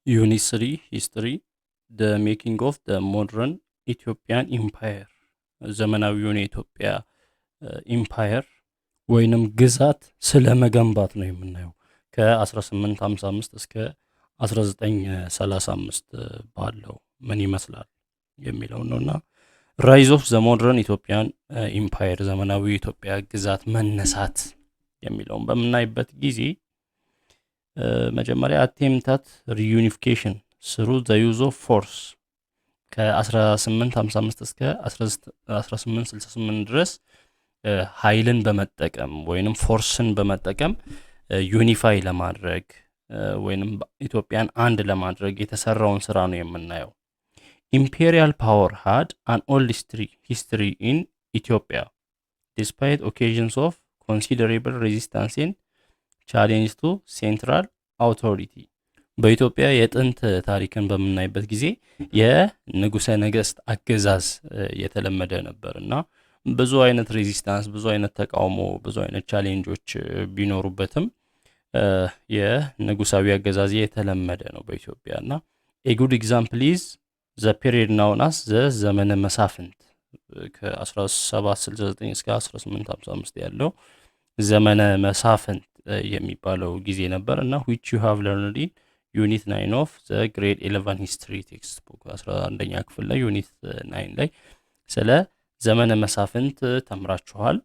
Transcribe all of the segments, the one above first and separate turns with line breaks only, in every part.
Unit 3 History The Making of the Modern Ethiopian Empire ዘመናዊውን የኢትዮጵያ ኢምፓየር ወይንም ግዛት ስለ መገንባት ነው የምናየው ከ1855 እስከ 1935 ባለው ምን ይመስላል የሚለው ነውና ራይዝ ኦፍ ዘ ሞደርን ኢትዮጵያን ኢምፓየር ዘመናዊ ኢትዮጵያ ግዛት መነሳት የሚለውን በምናይበት ጊዜ መጀመሪያ አቴምታት ሪዩኒፊኬሽን ስሩ ዘ ዩዝ ኦፍ ፎርስ ከ1855 እስከ 1868 ድረስ ኃይልን በመጠቀም ወይንም ፎርስን በመጠቀም ዩኒፋይ ለማድረግ ወይንም ኢትዮጵያን አንድ ለማድረግ የተሰራውን ስራ ነው የምናየው። ኢምፔሪያል ፓወር had an old history in Ethiopia despite occasions of considerable resistance and challenge to central authority. በኢትዮጵያ የጥንት ታሪክን በምናይበት ጊዜ የንጉሰ ነገስት አገዛዝ የተለመደ ነበርና ብዙ አይነት ሬዚስታንስ፣ ብዙ አይነት ተቃውሞ፣ ብዙ አይነት ቻሌንጆች ቢኖሩበትም የንጉሳዊ አገዛዝ የተለመደ ነው በኢትዮጵያና a good example is the period known as the ዘመነ መሳፍንት ከ1769 እስከ 1855 ያለው ዘመነ መሳፍንት የሚባለው ጊዜ ነበር እና which you have learned in ዩኒት 9 of the grade 11 history textbook 11ኛ ክፍል ላይ ዩኒት 9 ላይ ስለ ዘመነ መሳፍንት ተምራችኋል።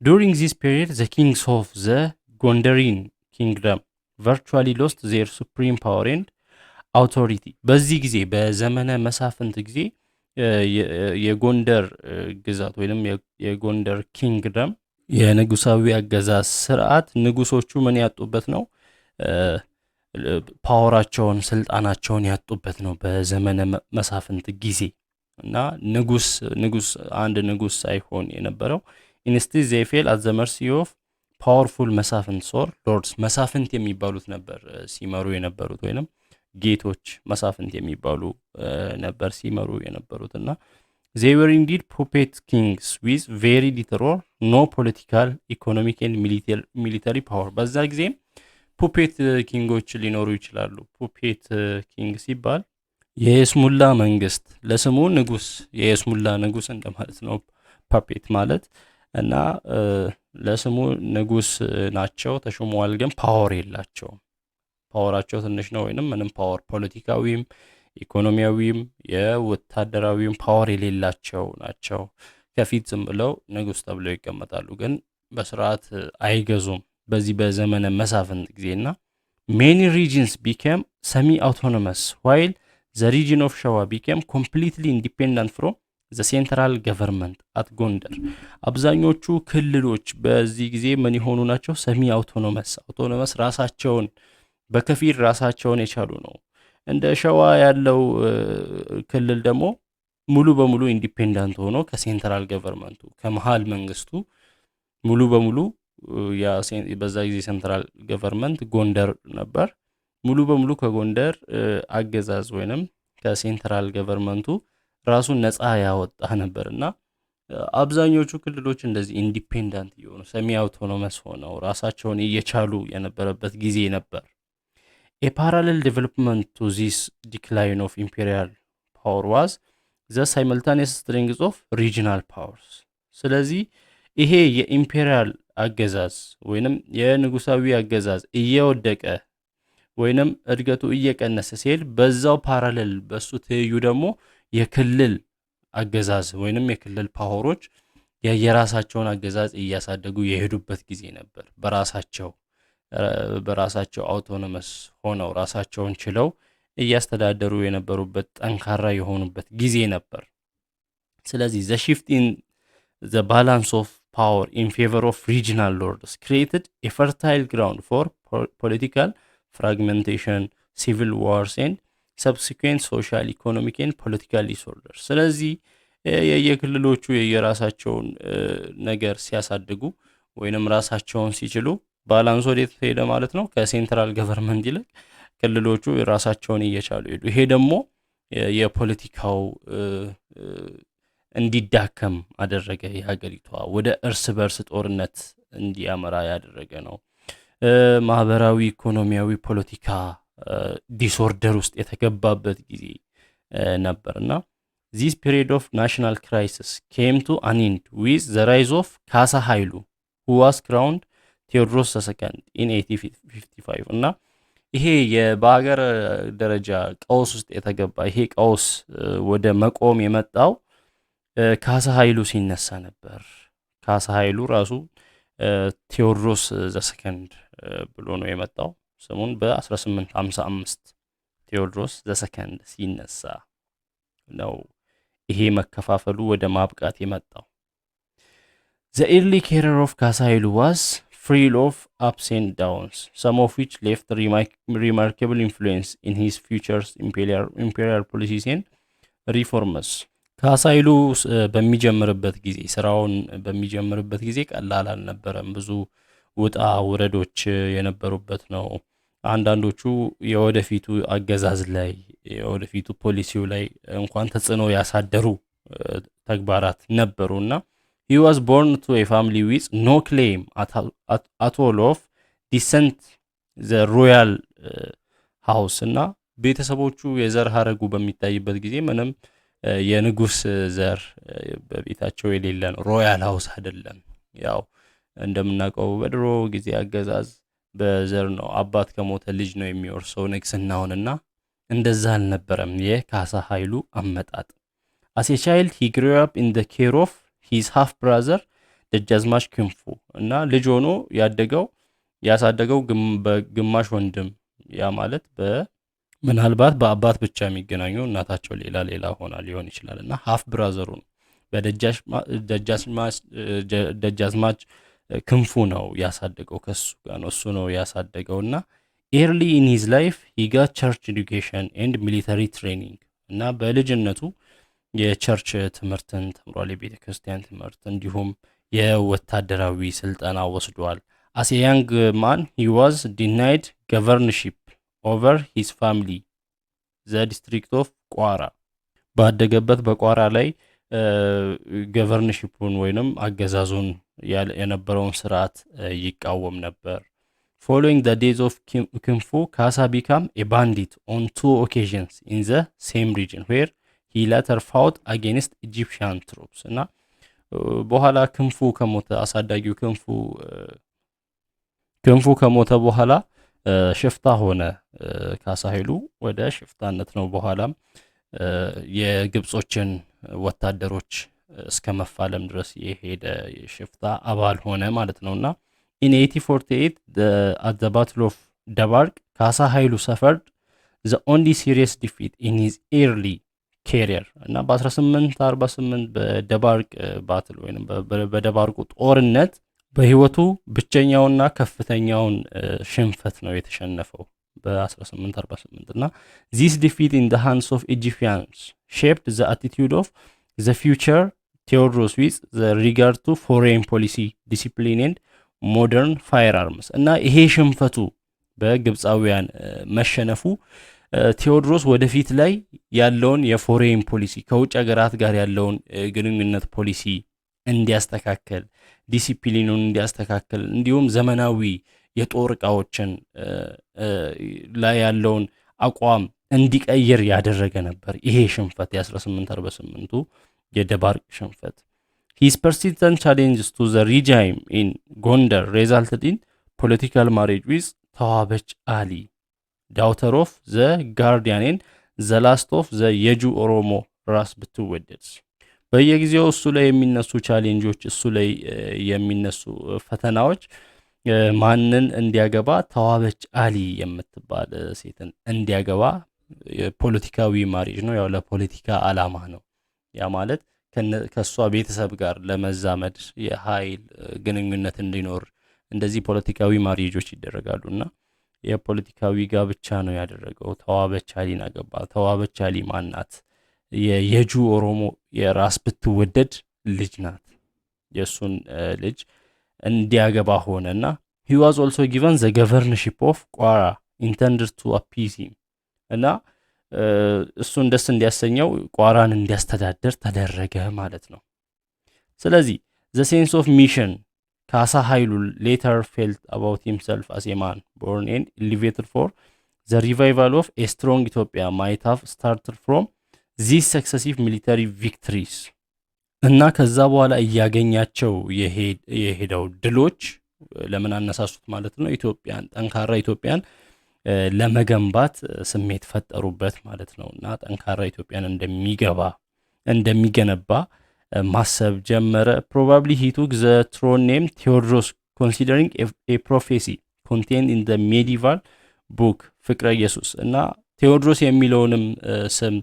during this period the kings of the Gondarian kingdom virtually lost their supreme power and authority. በዚህ ጊዜ በዘመነ መሳፍንት ጊዜ የጎንደር ግዛት ወይንም የጎንደር ኪንግደም የንጉሳዊ አገዛዝ ስርዓት ንጉሶቹ ምን ያጡበት ነው? ፓወራቸውን ስልጣናቸውን ያጡበት ነው በዘመነ መሳፍንት ጊዜ እና ንጉስ አንድ ንጉስ ሳይሆን የነበረው instead they fell at the mercy of powerful መሳፍንት or lords መሳፍንት የሚባሉት ነበር ሲመሩ የነበሩት ወይንም ጌቶች መሳፍንት የሚባሉ ነበር ሲመሩ የነበሩትና they were indeed puppet kings with very little or no political economic and military power. በዛ ጊዜ ፑፔት ኪንጎች ሊኖሩ ይችላሉ። ፑፔት ኪንግ ሲባል የስሙላ መንግስት ለስሙ ንጉስ የስሙላ ንጉስ እንደማለት ነው ፑፔት ማለት እና ለስሙ ንጉስ ናቸው ተሾመዋል፣ ግን ፓወር የላቸውም። ፓወራቸው ትንሽ ነው ወይንም ምንም ፓወር ፖለቲካዊም ኢኮኖሚያዊም የወታደራዊም ፓወር የሌላቸው ናቸው። ከፊት ዝም ብለው ንጉስ ተብለው ይቀመጣሉ፣ ግን በስርዓት አይገዙም። በዚህ በዘመነ መሳፍንት ጊዜና many regions became semi autonomous while the region of Shawa became completely independent from the central government at ጎንደር። አብዛኞቹ ክልሎች በዚህ ጊዜ ምን ይሆኑ ናቸው? ሰሚ አውቶኖመስ ራሳቸውን በከፊል ራሳቸውን የቻሉ ነው። እንደ ሸዋ ያለው ክልል ደግሞ ሙሉ በሙሉ ኢንዲፔንደንት ሆኖ ከሴንትራል ገቨርንመንቱ ከመሃል መንግስቱ ሙሉ በሙሉ በዛ ጊዜ ሴንትራል ገቨርንመንት ጎንደር ነበር። ሙሉ በሙሉ ከጎንደር አገዛዝ ወይንም ከሴንትራል ገቨርንመንቱ ራሱን ነፃ ያወጣ ነበርና አብዛኞቹ ክልሎች እንደዚህ ኢንዲፔንደንት የሆኑ ሰሚ አውቶኖመስ ሆነው ራሳቸውን እየቻሉ የነበረበት ጊዜ ነበር። A parallel development to this decline of imperial power was the simultaneous strength of regional powers. ስለዚህ ይሄ የኢምፔሪያል አገዛዝ ወይንም የንጉሳዊ አገዛዝ እየወደቀ ወይንም እድገቱ እየቀነሰ ሲል በዛው ፓራሌል በሱ ትይዩ ደግሞ የክልል አገዛዝ ወይንም የክልል ፓወሮች የራሳቸውን አገዛዝ እያሳደጉ የሄዱበት ጊዜ ነበር። በራሳቸው አውቶኖመስ ሆነው ራሳቸውን ችለው እያስተዳደሩ የነበሩበት ጠንካራ የሆኑበት ጊዜ ነበር። ስለዚህ the shift in the balance of power in favor of regional lords created a fertile ground for political fragmentation, civil wars and subsequent social, economic and political disorders. ስለዚህ የክልሎቹ የራሳቸውን ነገር ሲያሳድጉ ወይንም ራሳቸውን ሲችሉ ባላንስ ወዴት ሄደ ማለት ነው? ከሴንትራል ገቨርንመንት ይልቅ ክልሎቹ ራሳቸውን እየቻሉ ሄዱ። ይሄ ደግሞ የፖለቲካው እንዲዳከም አደረገ። የሀገሪቷ ወደ እርስ በርስ ጦርነት እንዲያመራ ያደረገ ነው። ማህበራዊ፣ ኢኮኖሚያዊ፣ ፖለቲካ ዲስኦርደር ውስጥ የተገባበት ጊዜ ነበርና this period of national crisis came to an end with the rise of ካሳ ኃይሉ who was crowned ቴዎድሮስ II in 1855 እና ይሄ በሀገር ደረጃ ቀውስ ውስጥ የተገባ ይሄ ቀውስ ወደ መቆም የመጣው ካሳ ኃይሉ ሲነሳ ነበር። ካሳ ኃይሉ ራሱ ቴዎድሮስ ዘሰከንድ ብሎ ነው የመጣው ስሙን በ1855 ቴዎድሮስ ዘሰከንድ ሲነሳ ነው ይሄ መከፋፈሉ ወደ ማብቃት የመጣው። The early career of ካሳ ኃይሉ was free of ups and downs, some of which left remarkable influence in his future imperial policies and reforms. ካሳ ኃይሉ በሚጀምርበት ጊዜ ስራውን በሚጀምርበት ጊዜ ቀላል አልነበረም። ብዙ ውጣ ውረዶች የነበሩበት ነው። አንዳንዶቹ የወደፊቱ አገዛዝ ላይ የወደፊቱ ፖሊሲው ላይ እንኳን ተጽዕኖ ያሳደሩ ተግባራት ነበሩና he was born to a family with no claim at all of descent the royal house እና ቤተሰቦቹ የዘር ሀረጉ በሚታይበት ጊዜ ምንም የንጉስ ዘር በቤታቸው የሌለ ነው። ሮያል ሃውስ አይደለም። ያው እንደምናውቀው በድሮ ጊዜ አገዛዝ በዘር ነው። አባት ከሞተ ልጅ ነው የሚወርሰው ንግስናውንና እንደዛ አልነበረም የካሳ ኃይሉ አመጣጥ። as a child he grew up in the care of his half brother ደጃዝማች ክንፉ እና ልጅ ሆኖ ያሳደገው በግማሽ ወንድም ያ ማለት ምናልባት በአባት ብቻ የሚገናኙ እናታቸው ሌላ ሆና ሊሆን ይችላል እና half brother ነው ደጃዝማች ክንፉ ነው ያሳደገው ከሱ ጋር ነው እሱ ነው ያሳደገውና early in his life he got church education and military training እና በልጅነቱ የቸርች ትምህርትን ተምሯል። የቤተ ክርስቲያን ትምህርት እንዲሁም የወታደራዊ ስልጠና ወስዷል። as a young man he was denied governorship over his family the district of ቋራ ባደገበት በቋራ ላይ ገቨርንሺፑን ወይንም አገዛዙን የነበረውን ስርዓት ይቃወም ነበር። following the days of ክንፉ ካሳ became a bandit on 2 occasions in the same region where he later fought against Egyptian troops እና በኋላ ክንፉ ከሞተ አሳዳጊው ክንፉ ከሞተ በኋላ ሽፍታ ሆነ። ካሳ ኃይሉ ወደ ሽፍታነት ነው በኋላም የግብጾችን ወታደሮች እስከ መፋለም ድረስ የሄደ ሽፍታ አባል ሆነ ማለት ነውና in 1848 at the battle of ደባርቅ ካሳ ኃይሉ suffered the only serious defeat in his early career እና በ1848 በደባርቅ ባትል ወይንም በደባርቁ ጦርነት በህይወቱ ብቸኛውና ከፍተኛውን ሽንፈት ነው የተሸነፈው በ1848 እና this defeat in the hands of Egyptians shaped the attitude of the future Tewodros with the regard to foreign policy discipline and modern firearms እና ይሄ ሽንፈቱ በግብጻውያን መሸነፉ ቴዎድሮስ ወደፊት ላይ ያለውን የፎሬን ፖሊሲ ከውጭ ሀገራት ጋር ያለውን ግንኙነት ፖሊሲ እንዲያስተካክል ዲሲፕሊኑን እንዲያስተካክል እንዲሁም ዘመናዊ የጦር ዕቃዎችን ላይ ያለውን አቋም እንዲቀይር ያደረገ ነበር ይሄ ሽንፈት የ1848ቱ የደባርቅ ሽንፈት። His persistent challenges to the regime in Gondar resulted in political marriage with ተዋበች አሊ daughter of the guardian and the last of the የጁ ኦሮሞ ራስ ብትወደድ። በየጊዜው እሱ ላይ የሚነሱ ቻሌንጆች እሱ ላይ የሚነሱ ፈተናዎች ማንን እንዲያገባ ተዋበች አሊ የምትባል ሴትን እንዲያገባ ፖለቲካዊ ማሪጅ ነው። ያው ለፖለቲካ አላማ ነው። ያ ማለት ከሷ ቤተሰብ ጋር ለመዛመድ የኃይል ግንኙነት እንዲኖር እንደዚህ ፖለቲካዊ ማሪጆች ይደረጋሉና የፖለቲካዊ ጋብቻ ነው ያደረገው። ተዋበች አሊን አገባ። ተዋበች አሊ ማናት? የየጁ ኦሮሞ የራስ ብትወደድ ልጅ ናት። የሱን ልጅ እንዲያገባ ሆነና he was also given the governorship of ቋራ intended to appease him እና እሱን ደስ እንዲያሰኘው ቋራን እንዲያስተዳድር ተደረገ ማለት ነው። ስለዚህ the sense of mission ካሳ ኃይሉ later felt about himself as a man born and elevated for the revival of a strong Ethiopia might have started from these successive military victories እና ከዛ በኋላ እያገኛቸው የሄደው ድሎች ለምን አነሳሱት ማለት ነው ኢትዮጵያን ጠንካራ ኢትዮጵያን ለመገንባት ስሜት ፈጠሩበት ማለት ነው እና ጠንካራ ኢትዮጵያን እንደሚገነባ ማሰብ ጀመረ probably he took the throne name Tewodros considering a prophecy contained in the medieval book ፍቅረ ኢየሱስ እና ቴዎድሮስ የሚለውንም ስም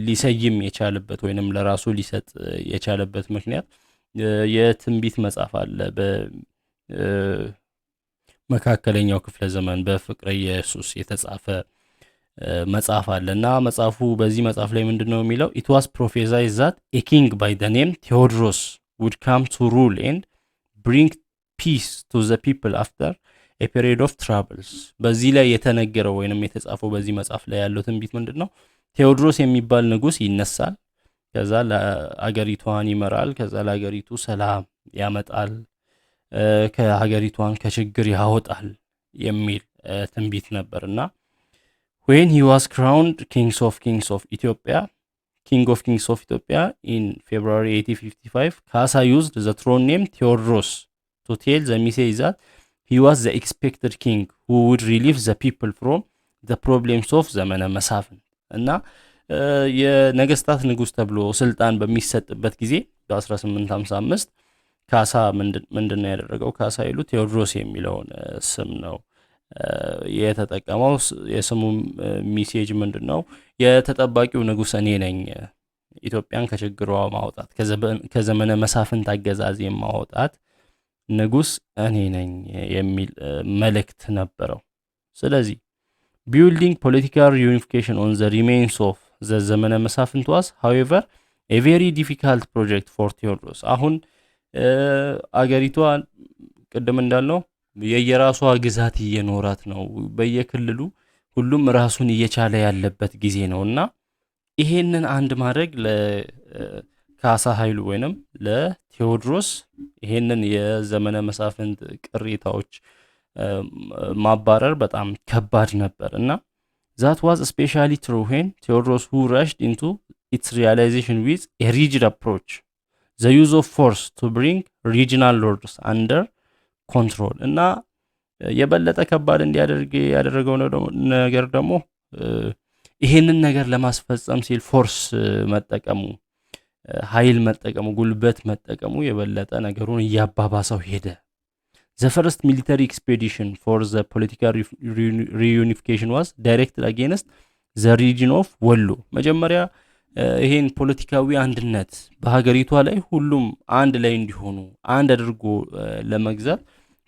ሊሰይም የቻለበት ወይንም ለራሱ ሊሰጥ የቻለበት ምክንያት የትንቢት መጽሐፍ አለ በመካከለኛው ክፍለ ዘመን በፍቅረ ኢየሱስ የተጻፈ መጽሐፍ አለና መጽሐፉ በዚህ መጽሐፍ ላይ ምንድነው የሚለው it was prophesied that a king by the name Tewodros would come to rule and bring peace to the people after a period of troubles በዚህ ላይ የተነገረው ወይንም የተጻፈው በዚህ መጽሐፍ ላይ ያለው ትንቢት ምንድነው ቴዎድሮስ የሚባል ንጉስ ይነሳል ከዛ ለአገሪቷን ይመራል ከዛ ለአገሪቱ ሰላም ያመጣል ከሀገሪቷን ከችግር ያወጣል የሚል ትንቢት ነበርና when he was crowned king of kings of Ethiopia in February 1855 Kasa used the throne name Tewodros to tell the message that he was the expected king who would relieve the people from the problems of ዘመነ መሳፍንት እና የነገስታት ንጉስ ተብሎ ስልጣን በሚሰጥበት ጊዜ በ1855 ካሳ ምንድነው ያደረገው ካሳ ይሉ ቴዎድሮስ የሚለውን ስም ነው የተጠቀመው የስሙ ሜሴጅ ምንድነው የተጠባቂው ንጉስ እኔ ነኝ ኢትዮጵያን ከችግሯ ማውጣት ከዘመነ መሳፍንት አገዛዝ የማውጣት ንጉስ እኔ ነኝ የሚል መልእክት ነበረው ስለዚህ building political reunification on the remains of the ዘመነ መሳፍንት was however a very difficult project for Tewodros አሁን አገሪቷ ቀደም እንዳልነው የየራሷ ግዛት እየኖራት ነው በየክልሉ ሁሉም ራሱን እየቻለ ያለበት ጊዜ ነውና ይሄንን አንድ ማድረግ ለካሳ ኃይሉ ወይንም ለቴዎድሮስ ይሄንን የዘመነ መሳፍንት ቅሪታዎች ማባረር በጣም ከባድ ነበርና that was especially true when Tewodros who rushed into its realization with a rigid approach the use of force to bring regional lords under control እና የበለጠ ከባድ እንዲያደርግ ያደረገው ነገር ደግሞ ይሄንን ነገር ለማስፈጸም ሲል ፎርስ መጠቀሙ ኃይል መጠቀሙ ጉልበት መጠቀሙ የበለጠ ነገሩን ያባባሰው ሄደ The first military expedition for the political reunification was directed against the region of Wollo መጀመሪያ ይሄን ፖለቲካዊ አንድነት በሀገሪቷ ላይ ሁሉም አንድ ላይ እንዲሆኑ አንድ አድርጎ ለመግዛት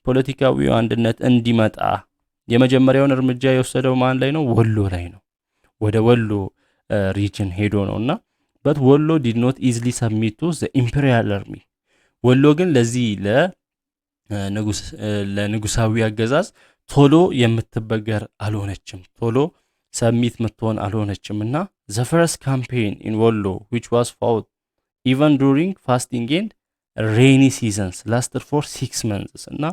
ፖለቲካዊ አንድነት እንዲመጣ የመጀመሪያውን እርምጃ የወሰደው ማን ላይ ነው ወሎ ላይ ነው ወደ ወሎ ሪጅን ሄዶ ነውና but Wollo did not easily submit to the imperial army ወሎ ግን ለዚህ ለንጉሳዊ አገዛዝ ቶሎ የምትበገር አልሆነችም ቶሎ ሰሚት ምትሆን አልሆነችምና the first campaign in Wollo which was fought even during fasting and rainy seasons lasted for 6 months እና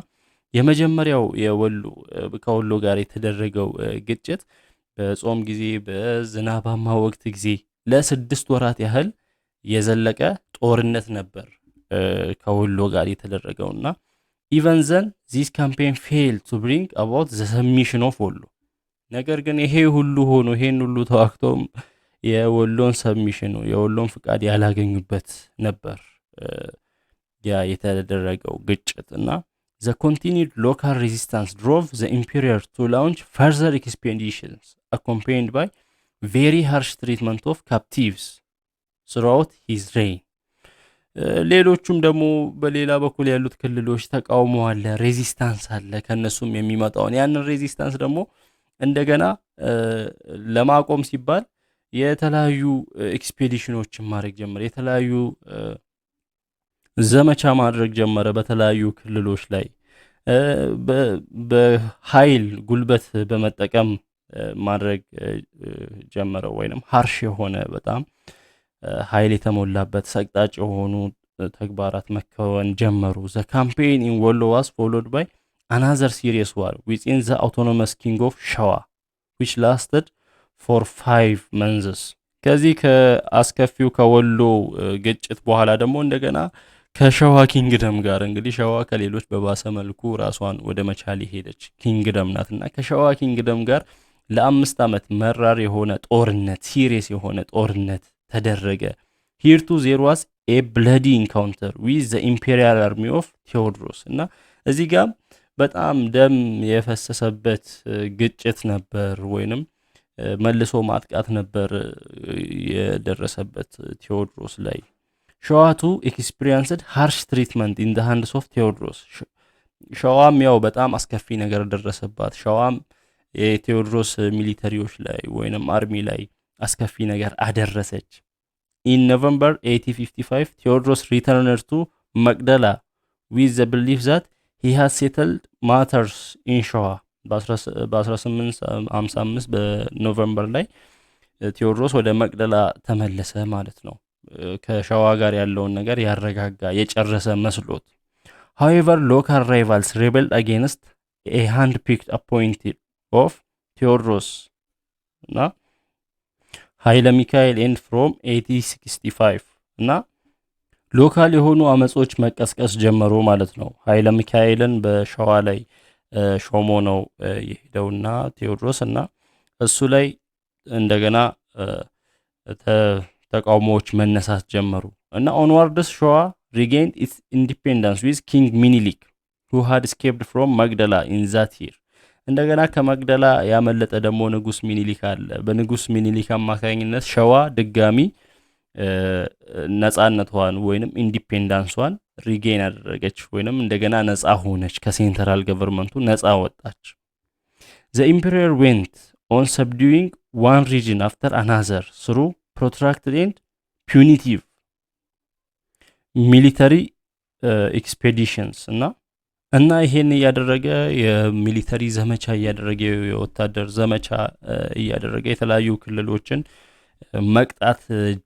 የመጀመሪያው የወሎ ከወሎ ጋር የተደረገው ግጭት በጾም ጊዜ በዝናባማ ወቅት ጊዜ ለ6 ወራት ያህል የዘለቀ ጦርነት ነበር ከወሎ ጋር የተደረገውና even then this campaign failed to bring about the submission of Wollo ነገር ግን ይሄ ሁሉ ሆኖ ይሄን ሁሉ ተዋክቶም የወሎን ሰብሚሽን የወሎን ፍቃድ ያላገኙበት ነበር ያ የተደረገው ግጭትና the continued local resistance drove the emperor to launch further expeditions accompanied by very harsh treatment of captives throughout his reign ሌሎቹም ደግሞ በሌላ በኩል ያሉት ክልሎች ተቃውሞ አለ ሬዚስታንስ አለ ከነሱም የሚመጣውን ያንን ሬዚስታንስ ደግሞ እንደገና ለማቆም ሲባል የተለያዩ ኤክስፔዲሽኖችን ማድረግ ጀመረ የተለያዩ ዘመቻ ማድረግ ጀመረ በተለያዩ ክልሎች ላይ በኃይል ጉልበት በመጠቀም ማድረግ ጀመረ ወይንም harsh የሆነ በጣም ኃይል የተሞላበት ሰቅጣጭ የሆኑ ተግባራት መከወን ጀመሩ the campaign in Wollo was followed by another serious war within the autonomous king of Shawa which lasted for 5 months። ከዚህ ከአስከፊው ከወሎ ግጭት በኋላ ደግሞ እንደገና ከሸዋ ኪንግደም ጋር እንግዲህ ሸዋ ከሌሎች በባሰ መልኩ ራሷን ወደ መቻል ሄደች ኪንግደም ናትና ከሸዋ ኪንግደም ጋር ለ5 ዓመት መራር የሆነ ጦርነት ሲሪየስ የሆነ ጦርነት ተደረገ። ሂር ቱ ዜር ዋዝ ኤ ብለዲ ኢንካውንተር ዊዝ ዘ ኢምፔሪያል አርሚ ኦፍ ቴዎድሮስ እና እዚህ ጋር በጣም ደም የፈሰሰበት ግጭት ነበር ወይንም መልሶ ማጥቃት ነበር የደረሰበት ቴዎድሮስ ላይ። ሸዋቱ ኤክስፒሪየንስድ ሃርሽ ትሪትመንት ኢን ዘ ሃንድስ ኦፍ ቴዎድሮስ። ሸዋም ያው በጣም አስከፊ ነገር ደረሰባት። ሸዋም የቴዎድሮስ ሚሊተሪዎች ላይ ወይንም አርሚ ላይ አስከፊ ነገር አደረሰች። ኢን ኖቨምበር 1855 ቴዎድሮስ ሪተርንድ ቱ መቅደላ ዊዝ ዘ ቢሊፍ ዛት ሂ ሃድ ሴትልድ ማተርስ ኢን ሸዋ። በ1855 በኖቨምበር ላይ ቴዎድሮስ ወደ መቅደላ ተመለሰ ማለት ነው። ከሸዋ ጋር ያለውን ነገር ያረጋጋ የጨረሰ መስሎት። however local rivals rebelled against a hand-picked appointee of ቴዎድሮስ እና ኃይለ ሚካኤል ኤንድ ፍሮም 1865 እና ሎካል የሆኑ አመጾች መቀስቀስ ጀመሩ ማለት ነው። ኃይለ ሚካኤልን በሸዋ ላይ ሾሞ ነው የሄደውና ቴዎድሮስ እና እሱ ላይ እንደገና ተቃውሞዎች መነሳት ጀመሩ እና ኦንዋርድስ ሸዋ regained its independence with king ሚኒሊክ who had escaped from መግደላ in that year። እንደገና ከመግደላ ያመለጠ ደግሞ ንጉስ ሚኒሊክ አለ። በንጉስ ሚኒሊክ አማካኝነት ሸዋ ድጋሚ ነጻነቷን ወይንም ኢንዲፔንዳንሷን ሪጌን አደረገች ወይንም እንደገና ነጻ ሆነች፣ ከሴንትራል ገቨርንመንቱ ነጻ ወጣች። the emperor went on subduing one region after another through protracted and punitive military expeditions እና ይሄን እያደረገ የሚሊተሪ ዘመቻ እያደረገ የወታደር ዘመቻ እያደረገ የተለያዩ ክልሎችን መቅጣት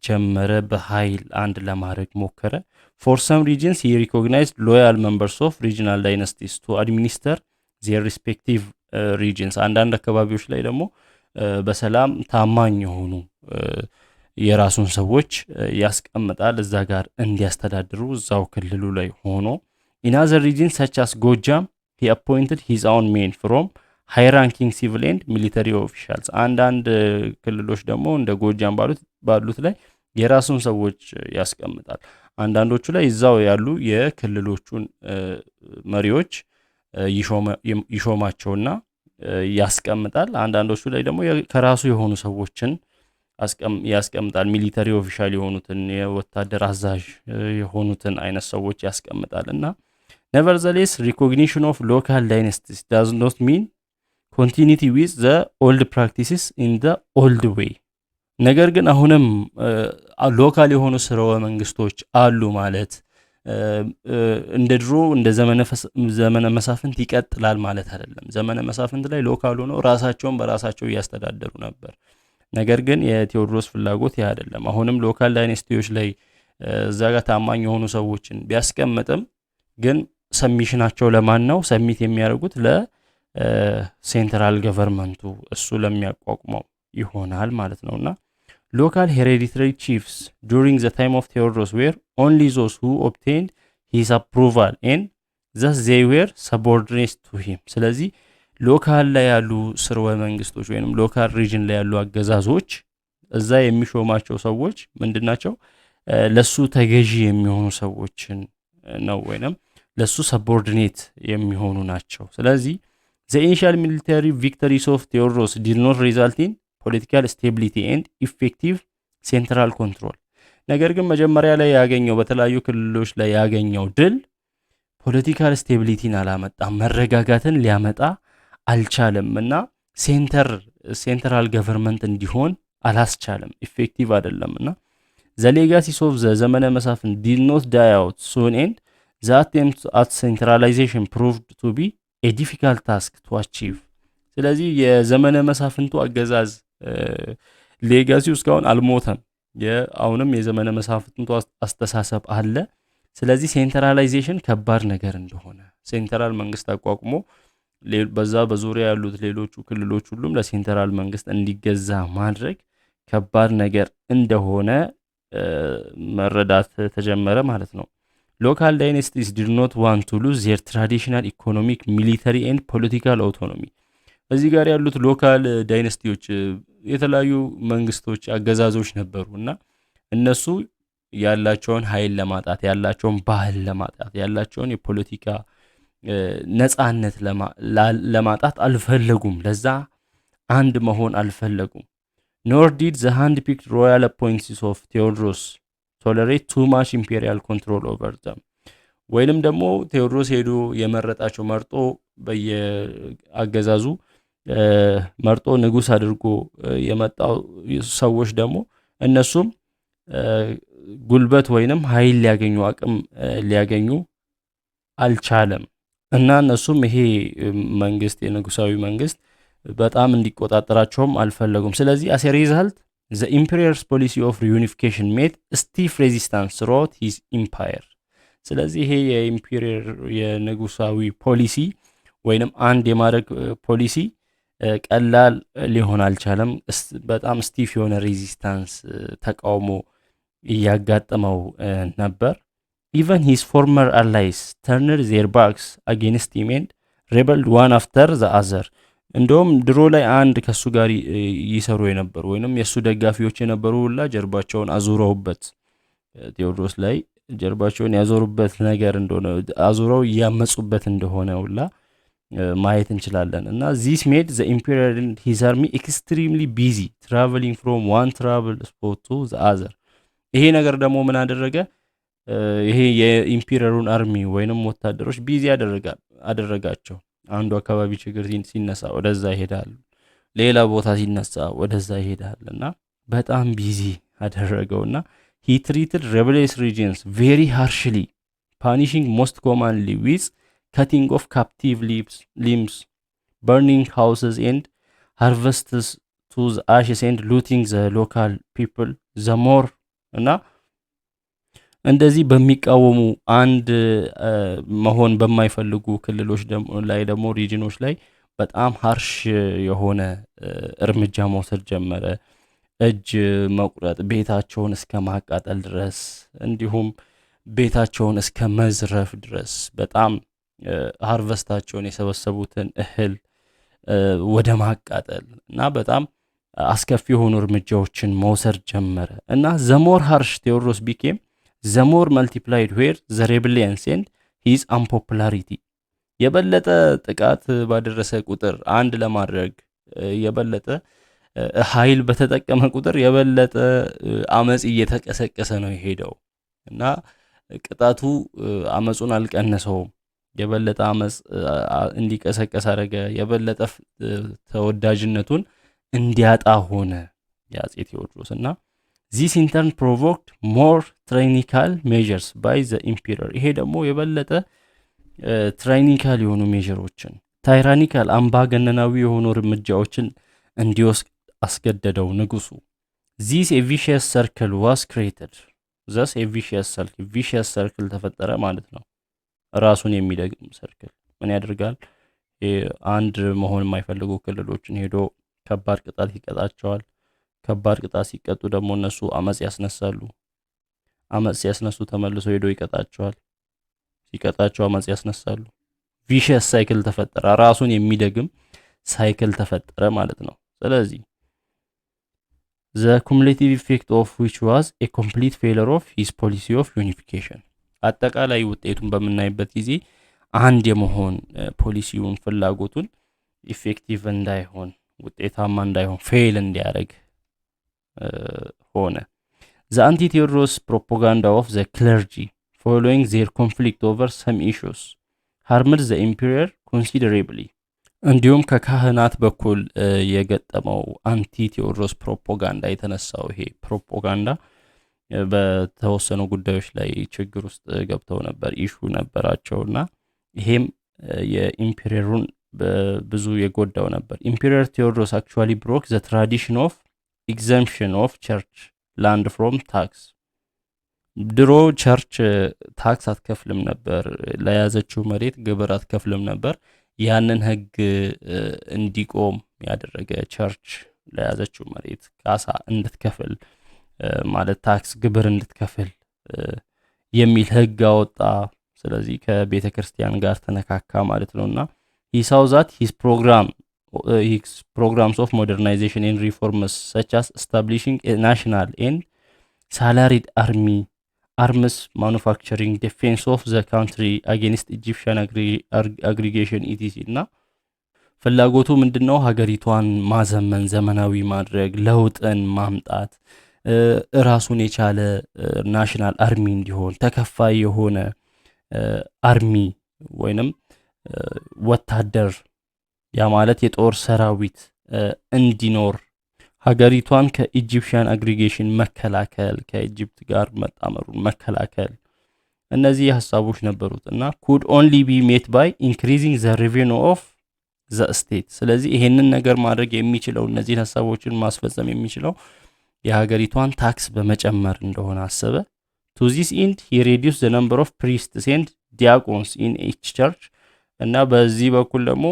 ጀመረ። በኃይል አንድ ለማድረግ ሞከረ። for some regions he recognized loyal members of regional dynasties to administer their respective regions። አንዳንድ አካባቢዎች ላይ ደግሞ በሰላም ታማኝ የሆኑ የራሱን ሰዎች ያስቀምጣል እዛ ጋር እንዲያስተዳድሩ እዛው ክልሉ ላይ ሆኖ። in other regions such as ጎጃም he appointed his own men from high ranking civil and military officials። አንዳንድ ክልሎች ደግሞ እንደ ጎጃም ባሉት ላይ የራሱን ሰዎች ያስቀምጣል። አንዳንዶቹ ላይ እዛው ያሉ የክልሎቹን መሪዎች ይሾማቸውና ያስቀምጣል። አንዳንዶቹ ላይ ደግሞ ከራሱ የሆኑ ሰዎችን ያስቀምጣል። ሚሊተሪ ኦፊሻል የሆኑትን የወታደር አዛዥ የሆኑትን አይነት ሰዎች ያስቀምጣል እና nevertheless recognition of local dynasties does not mean continuity with the old practices in the old way። ነገር ግን አሁንም ሎካል የሆኑ ስርወ መንግስቶች አሉ ማለት እንደ ድሮ እንደ ዘመነ መሳፍንት ይቀጥላል ማለት አይደለም። ዘመነ መሳፍንት ላይ ሎካል ሆነው ራሳቸውን በራሳቸው እያስተዳደሩ ነበር። ነገር ግን የቴዎድሮስ ፍላጎት ይህ አይደለም። አሁንም ሎካል ዳይናስቲዎች ላይ እዛ ጋር ታማኝ የሆኑ ሰዎችን ቢያስቀምጥም ግን ሰሚሽናቸው ለማን ነው? ሰሚት የሚያደርጉት ለሴንትራል ገቨርንመንቱ እሱ ለሚያቋቁመው ይሆናል ማለት ነውና local hereditary chiefs during the time of Tewodros were only those who obtained his approval and thus they were subordinate to him። ስለዚህ ሎካል ላይ ያሉ ስርወ መንግስቶች ወይንም ሎካል ሪጅን ላይ ያሉ አገዛዞች እዛ የሚሾማቸው ሰዎች ምንድናቸው? ለሱ ተገዢ የሚሆኑ ሰዎችን ነው ወይንም ለሱ ሰቦርዲኔት የሚሆኑ ናቸው። ስለዚህ the initial military victories of Tewodros did not result in political stability and effective central control። ነገር ግን መጀመሪያ ላይ ያገኘው በተለያዩ ክልሎች ላይ ያገኘው ድል ፖለቲካል ስቴቢሊቲን አላመጣም፣ መረጋጋትን ሊያመጣ አልቻለም እና ሴንትራል ገቨርንመንት እንዲሆን አላስቻለም፣ ኢፌክቲቭ አይደለምና the legacies of the ዘመነ መሳፍንት did not die out soon and the attempt at centralization proved to be a difficult task to achieve። ስለዚህ የዘመነ መሳፍንቱ አገዛዝ ሌጋሲው እስካሁን አልሞተም። አሁንም የዘመነ መሳፍንቱ አስተሳሰብ አለ። ስለዚህ ሴንትራላይዜሽን ከባድ ነገር እንደሆነ ሴንትራል መንግስት አቋቁሞ በዛ በዙሪያ ያሉት ሌሎቹ ክልሎች ሁሉም ለሴንትራል መንግስት እንዲገዛ ማድረግ ከባድ ነገር እንደሆነ መረዳት ተጀመረ ማለት ነው። ሎካል ዳይኔስቲስ ዲድ ኖት ዋንት ቱ ሉዝ ዜር ትራዲሽናል ኢኮኖሚክ ሚሊተሪ ኤንድ ፖለቲካል አውቶኖሚ። እዚህ ጋር ያሉት ሎካል ዳይነስቲዎች የተለያዩ መንግስቶች አገዛዞች ነበሩ እና እነሱ ያላቸውን ኃይል ለማጣት ያላቸውን ባህል ለማጣት ያላቸውን የፖለቲካ ነጻነት ለማጣት አልፈለጉም። ለዛ አንድ መሆን አልፈለጉም። ኖር ዲድ ዘ ሃንድ ፒክድ ሮያል አፖይንቲስ ኦፍ ቴዎድሮስ ቶለሬት ቱ ማች ኢምፔሪያል ኮንትሮል ኦቨር ዘም። ወይንም ደግሞ ቴዎድሮስ ሄዶ የመረጣቸው መርጦ በየአገዛዙ መርጦ ንጉስ አድርጎ የመጣው ሰዎች ደግሞ እነሱም ጉልበት ወይንም ኃይል ሊያገኙ አቅም ሊያገኙ አልቻለም እና እነሱም ይሄ መንግስት የንጉሳዊ መንግስት በጣም እንዲቆጣጠራቸውም አልፈለጉም። ስለዚህ አስ ሪዛልት ዘ ኢምፔሪየርስ ፖሊሲ ኦፍ ሪዩኒፊኬሽን ሜት ስቲፍ ሬዚስታንስ ስሮት ሂዝ ኢምፓየር። ስለዚህ ይሄ የኢምፔሪየር የንጉሳዊ ፖሊሲ ወይንም አንድ የማድረግ ፖሊሲ ቀላል ሊሆን አልቻለም። በጣም ስቲፍ የሆነ ሬዚስታንስ ተቃውሞ እያጋጠመው ነበር። ኢቨን ሂዝ ፎርመር አላይስ ተርንድ ዜር ባክስ አጌንስት ሂም ኤንድ ሬበልድ ዋን አፍተር ዘ አዘር። እንደውም ድሮ ላይ አንድ ከሱ ጋር ይሰሩ የነበሩ ወይንም የእሱ ደጋፊዎች የነበሩ ሁላ ጀርባቸውን አዙረውበት ቴዎድሮስ ላይ ጀርባቸውን ያዞሩበት ነገር እንደሆነ አዙረው እያመጹበት እንደሆነ ሁላ ማየት እንችላለን። እና ዚስ ሜድ ዘ ኢምፔሪየር ኤንድ ሂዝ አርሚ ኤክስትሪምሊ ቢዚ ትራቨሊንግ ፍሮም ዋን ትራቭል ስፖት ቱ ዘ አዘር። ይሄ ነገር ደግሞ ምን አደረገ? ይሄ የኢምፔሪየሩን አርሚ ወይንም ወታደሮች ቢዚ አደረጋቸው። አንዱ አካባቢ ችግር ሲነሳ ወደዛ ይሄዳል፣ ሌላ ቦታ ሲነሳ ወደዛ ይሄዳል እና በጣም ቢዚ አደረገውና he treated rebellious regions very harshly, punishing most commonly with cutting off captive limbs, burning houses and harvests to the ashes and looting the local people. the more እና እንደዚህ በሚቃወሙ አንድ መሆን በማይፈልጉ ክልሎች ላይ ደግሞ ሪጅኖች ላይ በጣም ሃርሽ የሆነ እርምጃ መውሰድ ጀመረ። እጅ መቁረጥ፣ ቤታቸውን እስከ ማቃጠል ድረስ እንዲሁም ቤታቸውን እስከ መዝረፍ ድረስ በጣም ሃርቨስታቸውን የሰበሰቡትን እህል ወደ ማቃጠል እና በጣም አስከፊ የሆኑ እርምጃዎችን መውሰድ ጀመረ እና ዘሞር ሃርሽ ቴዎድሮስ ቢኬም ዘሞር መልቲፕላይድ ዌር ዘ ሬብሊየንስ ኤንድ ሂዝ አንፖፑላሪቲ። የበለጠ ጥቃት ባደረሰ ቁጥር አንድ ለማድረግ የበለጠ ኃይል በተጠቀመ ቁጥር የበለጠ አመጽ እየተቀሰቀሰ ነው የሄደው እና ቅጣቱ አመጹን አልቀነሰውም። የበለጠ አመጽ እንዲቀሰቀስ አደረገ። የበለጠ ተወዳጅነቱን እንዲያጣ ሆነ የአፄ ቴዎድሮስ እና ዚስ ኢንተርን ፕሮቮክድ ሞር ትራይኒካል ሜዥርስ ባይ ዘ ኢምፔረር። ይሄ ደግሞ የበለጠ ትራይኒካል የሆኑ ሜዥሮችን ታይራኒካል አምባገነናዊ የሆኑ እርምጃዎችን እንዲወስድ አስገደደው ንጉሱ። ዚስ ቪሺየስ ሰርክል ዋስ ክሬትድ። ዘስ ቪሺየስ ሰርክል ተፈጠረ ማለት ነው። ራሱን የሚደግም ሰርክል ምን ያደርጋል? አንድ መሆን የማይፈልጉ ክልሎችን ሄዶ ከባድ ቅጣት ይቀጣቸዋል። ከባድ ቅጣት ሲቀጡ ደግሞ እነሱ አመጽ ያስነሳሉ። አመጽ ሲያስነሱ ተመልሶ ሄዶ ይቀጣቸዋል። ሲቀጣቸው አመጽ ያስነሳሉ። ቪሺየስ ሳይክል ተፈጠረ። ራሱን የሚደግም ሳይክል ተፈጠረ ማለት ነው። ስለዚህ the cumulative effect of which was a complete failure of his policy of unification። አጠቃላይ ውጤቱን በምናይበት ጊዜ አንድ የመሆን ፖሊሲውን ፍላጎቱን ኢፌክቲቭ እንዳይሆን ውጤታማ እንዳይሆን ፌል እንዲያደርግ ሆነ። the anti-Theodros propaganda of the clergy following their conflict over some issues harmed the emperor considerably። እንዲሁም ከካህናት በኩል የገጠመው አንቲ ቴዎድሮስ ፕሮፓጋንዳ የተነሳው ይሄ ፕሮፓጋንዳ በተወሰኑ ጉዳዮች ላይ ችግር ውስጥ ገብተው ነበር፣ ኢሹ ነበራቸውና ይሄም የኢምፔሪየሩን ብዙ የጎዳው ነበር። ኢምፔሪየር ቴዎድሮስ አክቹዋሊ ብሮክ ዘ ትራዲሽን ኦፍ ኤግዘምፕሽን ኦፍ ቸርች ላንድ ፍሮም ታክስ። ድሮ ቸርች ታክስ አትከፍልም ነበር፣ ለያዘችው መሬት ግብር አትከፍልም ነበር። ያንን ህግ እንዲቆም ያደረገ ቸርች ለያዘችው መሬት ካሳ እንድትከፍል ማለት ታክስ ግብር እንድትከፍል የሚል ህግ አወጣ። ስለዚህ ከቤተ ክርስቲያን ጋር ተነካካ ማለት ነውና he saw that his programs of modernization and reforms such as establishing a national and salaried arms manufacturing defense of the country against Egyptian aggregation etc እና ፍላጎቱ ምንድነው? ሀገሪቷን ማዘመን፣ ዘመናዊ ማድረግ፣ ለውጥን ማምጣት፣ ራሱን የቻለ ናሽናል አርሚ እንዲሆን፣ ተከፋይ የሆነ አርሚ ወይንም ወታደር ያ ማለት የጦር ሰራዊት እንዲኖር፣ ሀገሪቷን ከኢጂፕሽያን አግሪጌሽን መከላከል፣ ከኢጂፕት ጋር መጣመሩን መከላከል፣ እነዚህ ሐሳቦች ነበሩት እና could only be met by increasing the revenue of the state። ስለዚህ ይሄንን ነገር ማድረግ የሚችለው እነዚህ ሐሳቦችን ማስፈጸም የሚችለው የሀገሪቷን ታክስ በመጨመር እንደሆነ አሰበ። to this end he reduced the number of priests and diacons in each church እና በዚህ በኩል ደግሞ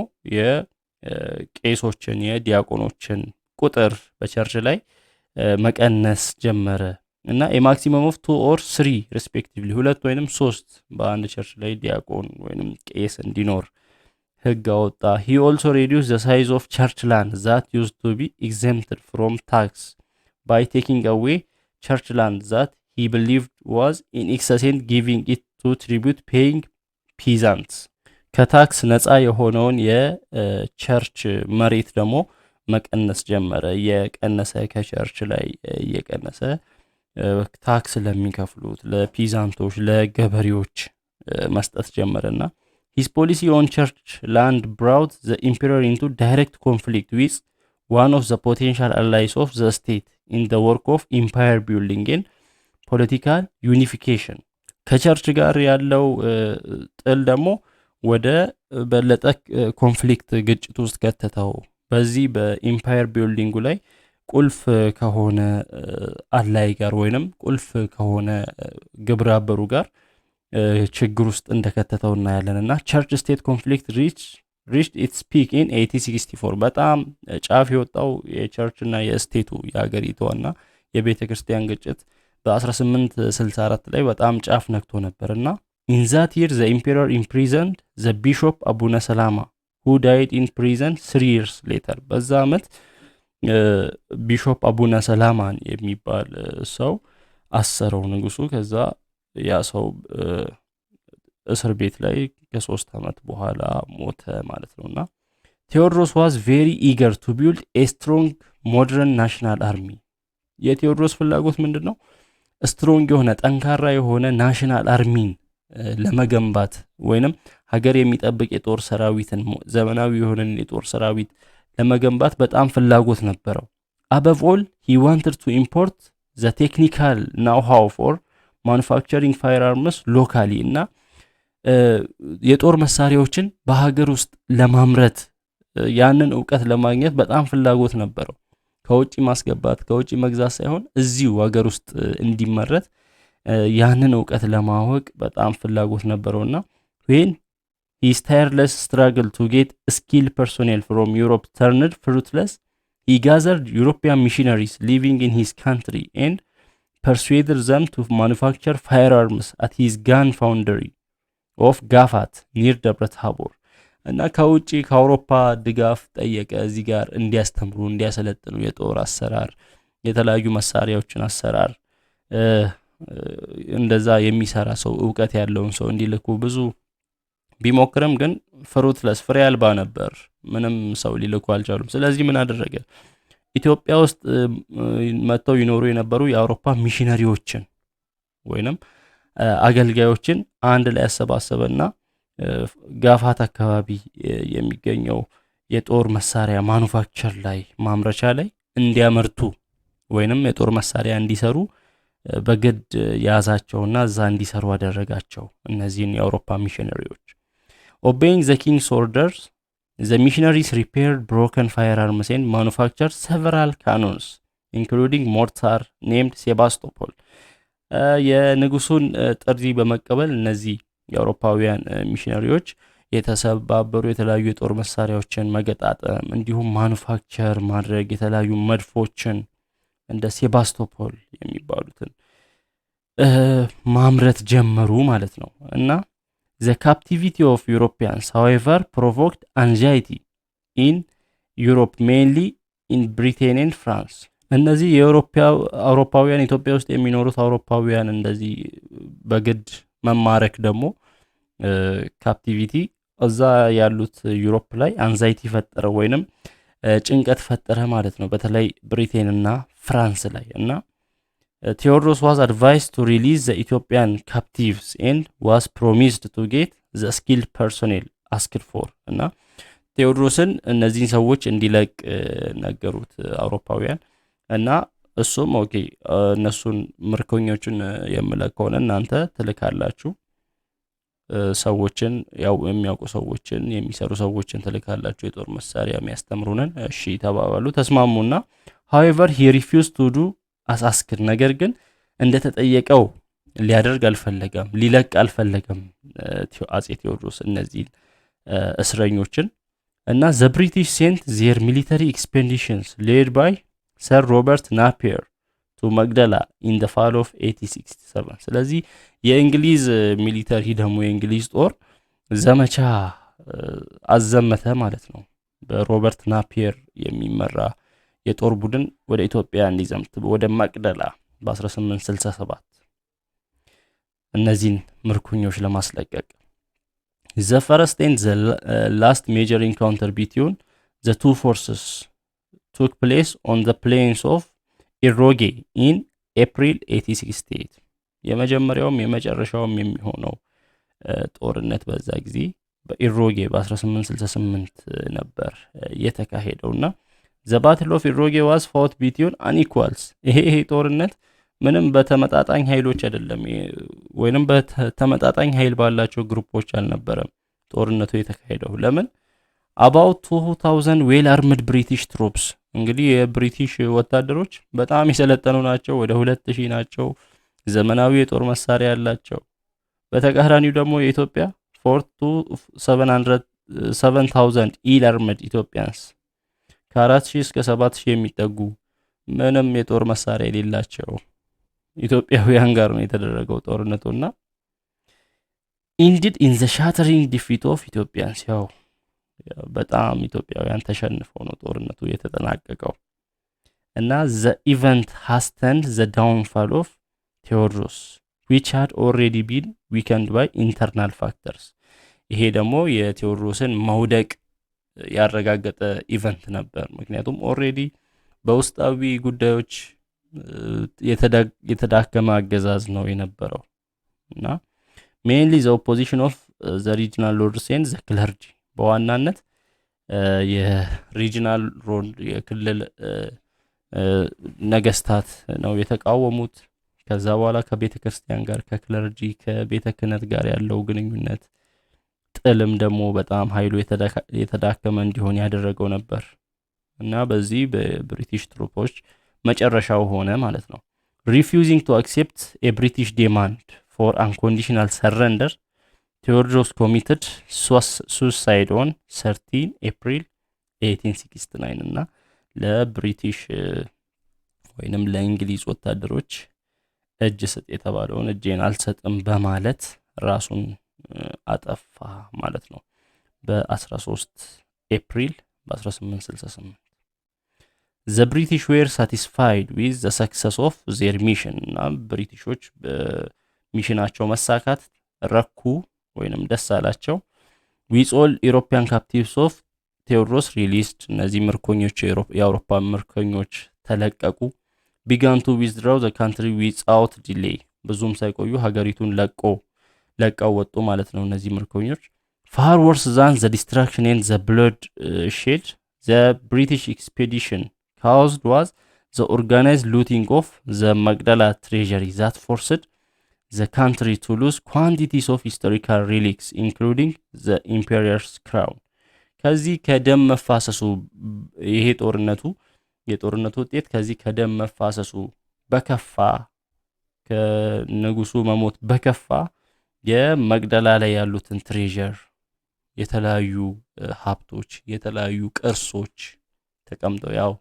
የቄሶችን የዲያቆኖችን ቁጥር በቸርች ላይ መቀነስ ጀመረ እና a maximum of 2 or 3 respectively 2 ወይንም 3 በአንድ ቸርች ላይ ዲያቆን ወይንም ቄስ እንዲኖር ህግ አወጣ። he also reduced the size of church land that used to be exempted from tax by taking away church land that he believed was in excess and giving it to tribute paying peasants። ከታክስ ነፃ የሆነውን የቸርች መሬት ደግሞ መቀነስ ጀመረ። የቀነሰ ከቸርች ላይ የቀነሰ ታክስ ለሚከፍሉት ለፒዛንቶች ለገበሬዎች መስጠት ጀመረና his policy on church land brought the emperor into direct conflict with one of the potential allies of the state in the work of empire building and political unification። ከቸርች ጋር ያለው ጥል ደግሞ ወደ በለጠ ኮንፍሊክት ግጭት ውስጥ ከተተው። በዚህ በኢምፓየር ቢልዲንጉ ላይ ቁልፍ ከሆነ አላይ ጋር ወይንም ቁልፍ ከሆነ ግብረ አበሩ ጋር ችግር ውስጥ እንደከተተው እናያለንና ቸርች ስቴት ኮንፍሊክት reached its peak in 1864 በጣም ጫፍ የወጣው የቸርችና የስቴቱ የሀገሪቷና የቤተ ክርስቲያን ግጭት በ1864 ላይ በጣም ጫፍ ነክቶ ነበርና in that year the emperor imprisoned the bishop Abuna Salama who died in prison 3 years later። በዛ ዓመት ቢሾፕ አቡነ ሰላማን የሚባል ሰው አሰረው ንጉሱ። ከዛ ያ ሰው እስር ቤት ላይ ከ3 ዓመት በኋላ ሞተ ማለት ነውና ቴዎድሮስ was very eager to build a strong modern national army። የቴዎድሮስ ፍላጎት ምንድነው? ስትሮንግ የሆነ ጠንካራ የሆነ ናሽናል አርሚን ለመገንባት ወይንም ሀገር የሚጠብቅ የጦር ሰራዊትን ዘመናዊ የሆነ የጦር ሰራዊት ለመገንባት በጣም ፍላጎት ነበረው። above all he wanted to import the technical know-how for manufacturing firearms locally እና የጦር መሳሪያዎችን በሀገር ውስጥ ለማምረት ያንን ዕውቀት ለማግኘት በጣም ፍላጎት ነበረው። ከውጪ ማስገባት ከውጪ መግዛት ሳይሆን እዚሁ ሀገር ውስጥ እንዲመረት ያንን ዕውቀት ለማወቅ በጣም ፍላጎት ነበረውና when his tireless struggle to get skilled personnel from Europe turned fruitless he gathered European missionaries living in his country and persuaded them to manufacture firearms at his gun foundry of Gafat near ደብረ ታቦር እና ከውጪ ከአውሮፓ ድጋፍ ጠየቀ። እዚህ ጋር እንዲያስተምሩ እንዲያሰለጥኑ የጦር አሰራር የተለያዩ መሳሪያዎችን አሰራር እንደዛ የሚሰራ ሰው ዕውቀት ያለውን ሰው እንዲልኩ ብዙ ቢሞክርም ግን ፍሩትለስ ፍሬ አልባ ነበር። ምንም ሰው ሊልኩ አልቻሉም። ስለዚህ ምን አደረገ? ኢትዮጵያ ውስጥ መጥተው ይኖሩ የነበሩ የአውሮፓ ሚሽነሪዎችን ወይንም አገልጋዮችን አንድ ላይ ያሰባሰበና ጋፋት አካባቢ የሚገኘው የጦር መሳሪያ ማኑፋክቸር ላይ ማምረቻ ላይ እንዲያመርቱ ወይንም የጦር መሳሪያ እንዲሰሩ በግድ ያዛቸውና እዛ እንዲሰሩ አደረጋቸው እነዚህን የአውሮፓ ሚሽነሪዎች። obeying the king's orders the missionaries repaired broken firearms and manufactured several cannons including mortar named Sebastopol። የንጉሱን ጥሪ በመቀበል እነዚህ የአውሮፓውያን ሚሽነሪዎች የተሰባበሩ የተለያዩ የጦር መሳሪያዎችን መገጣጠም እንዲሁም ማኑፋክቸር ማድረግ የተለያዩ መድፎችን እንደ ሴባስቶፖል የሚባሉትን ማምረት ጀመሩ ማለት ነው። እና the captivity of Europeans however provoked anxiety in Europe mainly in Britain and France እነዚህ አውሮፓውያን ኢትዮጵያ ውስጥ የሚኖሩት አውሮፓውያን እንደዚህ በግድ መማረክ ደግሞ ካፕቲቪቲ እዛ ያሉት ዩሮፕ ላይ አንዛይቲ ፈጠረ ወይንም ጭንቀት ፈጠረ ማለት ነው። በተለይ ብሪቴን እና ፍራንስ ላይ እና ቴዎድሮስ was advised to release the Ethiopian captives and was promised to get the skilled personnel asked for እና ቴዎድሮስን እነዚህን ሰዎች እንዲለቅ ነገሩት አውሮፓውያን እና እሱም ኦኬ እነሱን ምርኮኞችን የምለቅ ከሆነ እናንተ ትልካላችሁ ሰዎችን ያው የሚያውቁ ሰዎችን የሚሰሩ ሰዎችን ትልካላችሁ የጦር መሳሪያ የሚያስተምሩንን እሺ ተባባሉ ተስማሙና however he refused to do as asked ነገር ግን እንደተጠየቀው ሊያደርግ አልፈለገም ሊለቅ አልፈለገም አጼ ቴዎድሮስ እነዚህ እስረኞችን እና the British sent their military expeditions led by Sir Robert Napier to Magdala in the fall of 1867 ስለዚህ የእንግሊዝ ሚሊተሪ ደግሞ የእንግሊዝ ጦር ዘመቻ አዘመተ ማለት ነው። በሮበርት ናፒየር የሚመራ የጦር ቡድን ወደ ኢትዮጵያ እንዲዘምት ወደ መቅደላ በ1867 እነዚህን ምርኮኞች ለማስለቀቅ the first and the last major encounter between the two forces took place on the plains of Iroge in April 1868 የመጀመሪያውም የመጨረሻውም የሚሆነው ጦርነት በዛ ጊዜ በኢሮጌ በ1868 ነበር የተካሄደውና the battle of Iroge was fought between unequals ይሄ ጦርነት ምንም በተመጣጣኝ ኃይሎች አይደለም ወይንም በተመጣጣኝ ኃይል ባላቸው ግሩፖች አልነበረም ጦርነቱ የተካሄደው ለምን about 2000 well armed British troops እንግዲህ የብሪቲሽ ወታደሮች በጣም የሰለጠኑ ናቸው ወደ 2000 ናቸው ዘመናዊ የጦር መሳሪያ ያላቸው በተቃራኒው ደግሞ የኢትዮጵያ 7000 ill armed Ethiopians ከ4000 እስከ 7000 የሚጠጉ ምንም የጦር መሳሪያ የሌላቸው ኢትዮጵያውያን ጋር ነው የተደረገው ጦርነቱና ended in the shattering defeat of Ethiopians ያው በጣም ኢትዮጵያውያን ተሸንፈው ነው ጦርነቱ የተጠናቀቀው እና the event hastened the downfall of Tewodros which had already been weakened by internal factors ይሄ ደግሞ የቴዎድሮስን መውደቅ ያረጋገጠ ኢቨንት ነበር ምክንያቱም ኦሬዲ በውስጣዊ ጉዳዮች የተዳከመ አገዛዝ ነው የነበረው እና mainly the opposition of the regional lords and the clergy በዋናነት የሪጂናል ሮድ የክልል ነገስታት ነው የተቃወሙት ከዛ በኋላ ከቤተ ክርስቲያን ጋር ከክለርጂ ከቤተ ክህነት ጋር ያለው ግንኙነት ጥልም ደግሞ በጣም ኃይሉ የተዳከመ እንዲሆን ያደረገው ነበር እና በዚህ በብሪቲሽ ትሩፖች መጨረሻው ሆነ ማለት ነው refusing to accept a British demand for unconditional surrender Tewodros committed suicide on 13 April 1869 እና ለብሪቲሽ ወይንም ለእንግሊዝ ወታደሮች እጅ ስጥ የተባለውን እጄን አልሰጥም በማለት ራሱን አጠፋ ማለት ነው በ13 ኤፕሪል በ1868 The British were satisfied with the success of their mission እና ብሪቲሾች በሚሽናቸው መሳካት ረኩ ወይንም ደስ አላቸው with all European captives of Tewodros released እነዚህ ምርኮኞች የአውሮፓ ምርኮኞች ተለቀቁ began to withdraw the country without delay ብዙም ሳይቆዩ ሀገሪቱን ለቀው ወጡ ማለት ነው እነዚህ ምርኮኞች far worse than the destruction and the blood shed the British expedition caused was the organized looting of the Magdala treasury that forced the country to lose quantities of historical relics including the imperial's crown ከዚህ ከደም መፋሰሱ ይሄ የጦርነቱ ውጤት ከዚህ ከደም መፋሰሱ በከፋ ከንጉሱ መሞት በከፋ የመግደላ ላይ ያሉትን ትሬዠር የተለያዩ ሀብቶች፣ የተለያዩ ቅርሶች ተቀምጠው ያው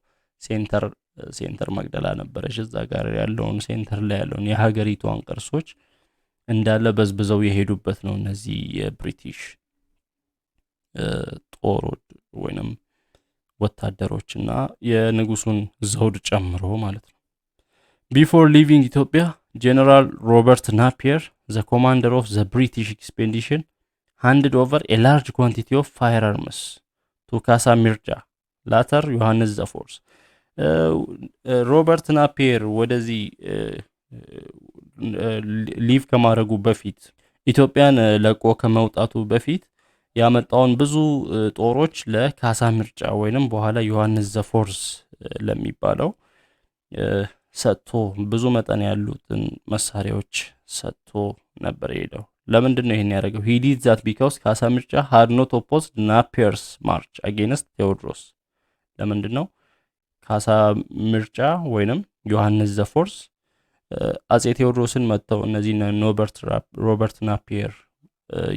ሴንተር መቅደላ ነበረች እዛ ጋር ያለውን ሴንተር ላይ ያለውን የሀገሪቷን ቅርሶች እንዳለ በዝብዘው የሄዱበት ነው እነዚህ የብሪቲሽ ጦሮች ወይንም ወታደሮችና የንጉሱን ዘውድ ጨምሮ ማለት ነው። ቢፎር ሊቪንግ ኢትዮጵያ ጀነራል ሮበርት ናፒየር the commander of the British expedition handed over a large quantity of firearms to ካሳ ሚርጫ later ዮሐንስ ዘፎርስ ሮበርት ናፒየር ወደዚህ ሊቭ ከማድረጉ በፊት ኢትዮጵያን ለቆ ከመውጣቱ በፊት ያመጣውን ብዙ ጦሮች ለካሳ ምርጫ ወይንም በኋላ ዮሐንስ ዘፎርስ ለሚባለው ሰጥቶ ብዙ መጠን ያሉትን መሳሪያዎች ሰጥቶ ነበር ሄደው። ለምንድን ነው ይሄን ያደረገው? he did that because ካሳ ምርጫ had not opposed Napier's march against ቴዎድሮስ። ለምንድን ነው ካሳ ምርጫ ወይንም ዮሐንስ ዘፎርስ አጼ ቴዎድሮስን መጥተው እነዚህ ሮበርት ናፒየር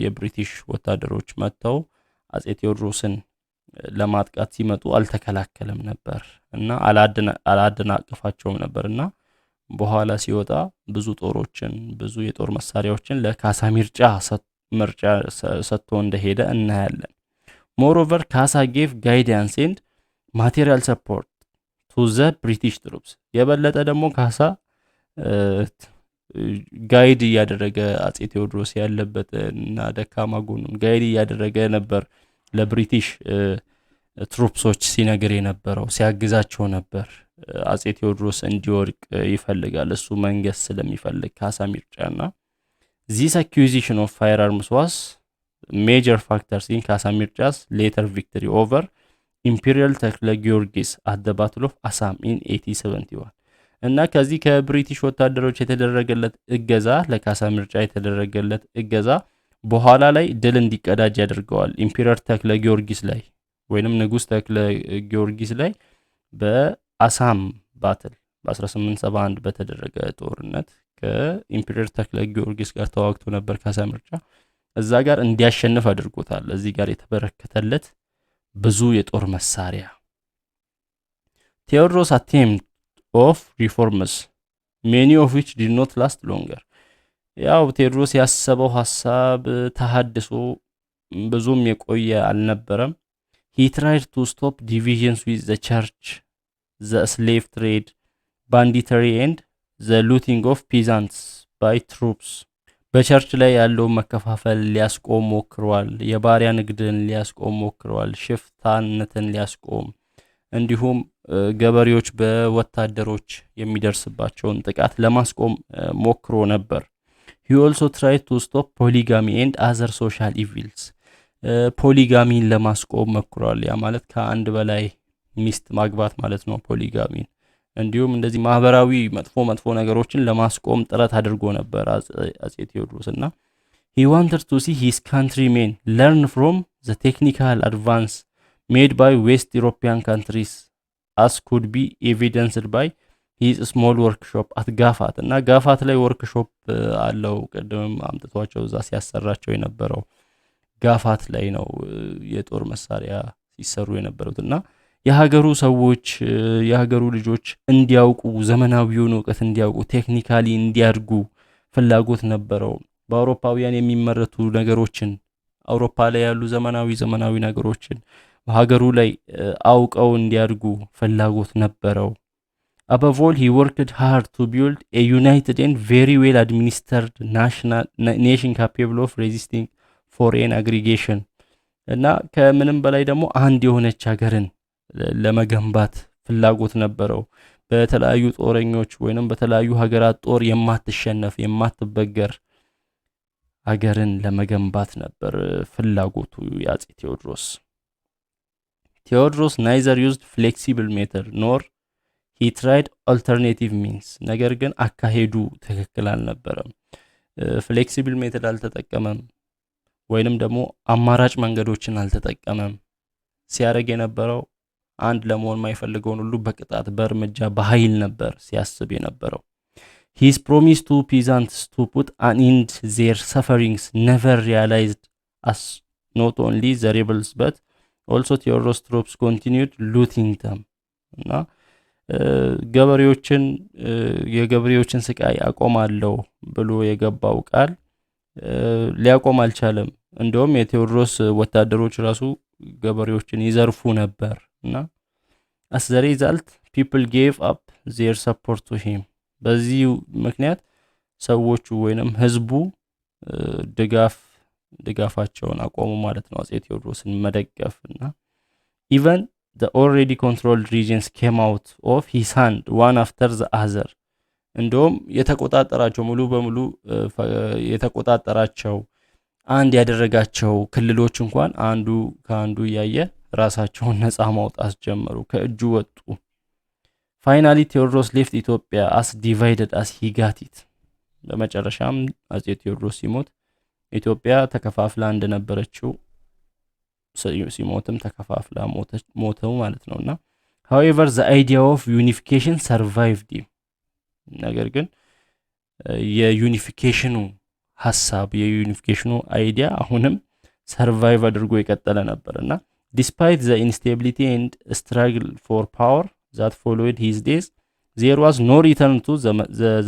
የብሪቲሽ ወታደሮች መጥተው አጼ ቴዎድሮስን ለማጥቃት ሲመጡ አልተከላከለም ነበር እና አላደናቀፋቸውም ነበርና በኋላ ሲወጣ ብዙ ጦሮችን ብዙ የጦር መሳሪያዎችን ለካሳ ምርጫ ሰጥቶ እንደሄደ እናያለን። moreover ካሳ gave guidance and material support to the British troops። የበለጠ ደግሞ ካሳ ጋይድ እያደረገ አጼ ቴዎድሮስ ያለበት እና ደካማ ጎኑን ጋይድ እያደረገ ነበር ለብሪቲሽ ትሩፕሶች ሲነግር የነበረው ሲያግዛቸው ነበር። አጼ ቴዎድሮስ እንዲወርቅ ይፈልጋል እሱ መንገስ ስለሚፈልግ ካሳ ሚርጫና this acquisition of firearms was major factors in ካሳ ሚርጫ's later victory over imperial ተክለ ጊዮርጊስ at the battle of Assam in 1871 እና ከዚህ ከብሪቲሽ ወታደሮች የተደረገለት እገዛ ለካሳ ምርጫ የተደረገለት እገዛ በኋላ ላይ ድል እንዲቀዳጅ ያደርገዋል ኢምፔረር ተክለ ጊዮርጊስ ላይ ወይንም ንጉስ ተክለ ጊዮርጊስ ላይ በአሳም ባትል በ1871 በተደረገ ጦርነት ከኢምፔረር ተክለ ጊዮርጊስ ጋር ተዋግቶ ነበር ካሳ ምርጫ እዛ ጋር እንዲያሸንፍ አድርጎታል። እዚህ ጋር የተበረከተለት ብዙ የጦር መሳሪያ ቴዎድሮስ attempt of reforms many of which did not last longer። ያው ቴዎድሮስ ያሰበው ሐሳብ ተሐድሶ ብዙም የቆየ አልነበረም። he tried to stop divisions with the church, the slave trade, banditry and the looting of peasants by troops። በቸርች ላይ ያለው መከፋፈል ሊያስቆም ሞክሯል። የባሪያ ንግድን ሊያስቆም ሞክሯል። ሽፍታነትን ሊያስቆም እንዲሁም ገበሬዎች በወታደሮች የሚደርስባቸውን ጥቃት ለማስቆም ሞክሮ ነበር። he also tried to stop polygamy and other social evils። ፖሊጋሚን ለማስቆም ሞክሯል። ያ ማለት ከአንድ በላይ ሚስት ማግባት ማለት ነው ፖሊጋሚን። እንዲሁም እንደዚህ ማህበራዊ መጥፎ ነገሮችን ለማስቆም ጥረት አድርጎ ነበር አጼ ቴዎድሮስ እና he wanted to see his countrymen learn from the technical advance made by West European countries as could be evidenced by his small workshop at ጋፋት እና ጋፋት ላይ ወርክሾፕ አለው። ቀደም አምጥቷቸው እዛ ሲያሰራቸው የነበረው ጋፋት ላይ ነው የጦር መሳሪያ ሲሰሩ የነበሩትና የሀገሩ ሰዎች የሀገሩ ልጆች እንዲያውቁ ዘመናዊውን ዕውቀት እንዲያውቁ ቴክኒካሊ እንዲያድጉ ፍላጎት ነበረው። በአውሮፓውያን የሚመረቱ ነገሮችን አውሮፓ ላይ ያሉ ዘመናዊ ነገሮችን በሀገሩ ላይ አውቀው እንዲያድጉ ፍላጎት ነበረው። above all he worked hard to build a united and very well administered nation capable of resisting foreign aggregation እና ከምንም በላይ ደግሞ አንድ የሆነች ሀገርን ለመገንባት ፍላጎት ነበረው። በተለያዩ ጦረኞች ወይንም በተለያዩ ሀገራት ጦር የማትሸነፍ የማትበገር ሀገርን ለመገንባት ነበር ፍላጎቱ ያጼ ቴዎድሮስ። ቴዎድሮስ neither used flexible method nor he tried alternative means። ነገር ግን አካሄዱ ትክክል አልነበረም። ፍሌክሲብል ሜተድ አልተጠቀመም ወይንም ደግሞ አማራጭ መንገዶችን አልተጠቀመም። ሲያረግ የነበረው አንድ ለመሆን የማይፈልገውን ሁሉ በቅጣት በእርምጃ በኃይል ነበር ሲያስብ የነበረው። his promise to peasants to put an end their sufferings never realized as not only the rebels but also Tewodros troops continued looting them እና የገበሬዎችን ስቃይ አቆማለሁ ብሎ የገባው ቃል ሊያቆም አልቻለም። እንደውም የቴዎድሮስ ወታደሮች ራሱ ገበሬዎችን ይዘርፉ ነበር እና as the result people gave up their support to him በዚህ ምክንያት ሰዎቹ ወይንም ህዝቡ ድጋፋቸውን አቆሙ ማለት ነው አጼ ቴዎድሮስን መደገፍና even the already controlled regions came out of his hand one after the other እንደውም የተቆጣጠራቸው ሙሉ በሙሉ የተቆጣጠራቸው አንድ ያደረጋቸው ክልሎች እንኳን አንዱ ከአንዱ ያየ ራሳቸውን ነፃ ማውጣት ጀመሩ ከእጁ ወጡ finally Tewodros left Ethiopia as divided as he got it በመጨረሻም አጼ ቴዎድሮስ ሲሞት ኢትዮጵያ ተከፋፍላ እንደነበረችው ሲሞትም ተከፋፍላ ሞተው ማለት ነውና however the idea of unification survived him ነገር ግን የዩኒፊኬሽኑ ሐሳብ የዩኒፊኬሽኑ አይዲያ አሁንም ሰርቫይቭ አድርጎ የቀጠለ ነበርና despite the instability and struggle for power that followed his days there was no return to the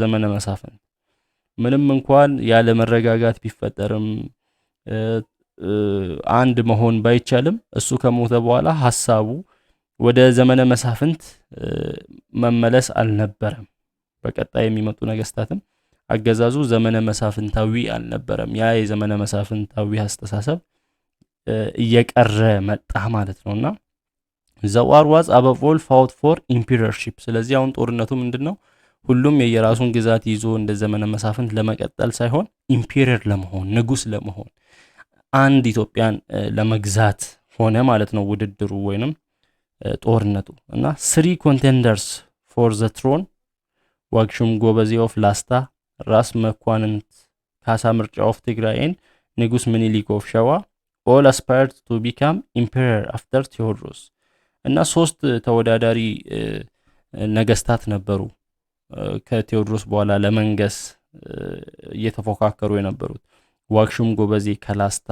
ዘመነ መሳፍንት ምንም እንኳን ያለ መረጋጋት ቢፈጠርም አንድ መሆን ባይቻልም እሱ ከሞተ በኋላ ሐሳቡ ወደ ዘመነ መሳፍንት መመለስ አልነበረም በቀጣይ የሚመጡ ነገስታትም አገዛዙ ዘመነ መሳፍንታዊ አልነበረም ያ የዘመነ መሳፍንታዊ አስተሳሰብ እየቀረ መጣ ማለት ነውና the war was above all fought for imperialship ስለዚህ አሁን ጦርነቱ ምንድነው ሁሉም የየራሱን ግዛት ይዞ እንደ ዘመነ መሳፍንት ለመቀጠል ሳይሆን ኢምፔሪየር ለመሆን ንጉስ ለመሆን አንድ ኢትዮጵያን ለመግዛት ሆነ ማለት ነው ውድድሩ ወይንም ጦርነቱ እና 3 contenders for the throne ዋግሹም ጎበዜ ኦፍ ላስታ ራስ መኳንንት ካሳ ምርጫ ኦፍ ትግራይ and ንጉስ ምኒልክ ኦፍ ሸዋ all aspired to become emperor after Tewodros እና 3 ተወዳዳሪ ነገስታት ነበሩ ከቴዎድሮስ በኋላ ለመንገስ እየተፎካከሩ የነበሩት ዋግሹም ጎበዜ ከላስታ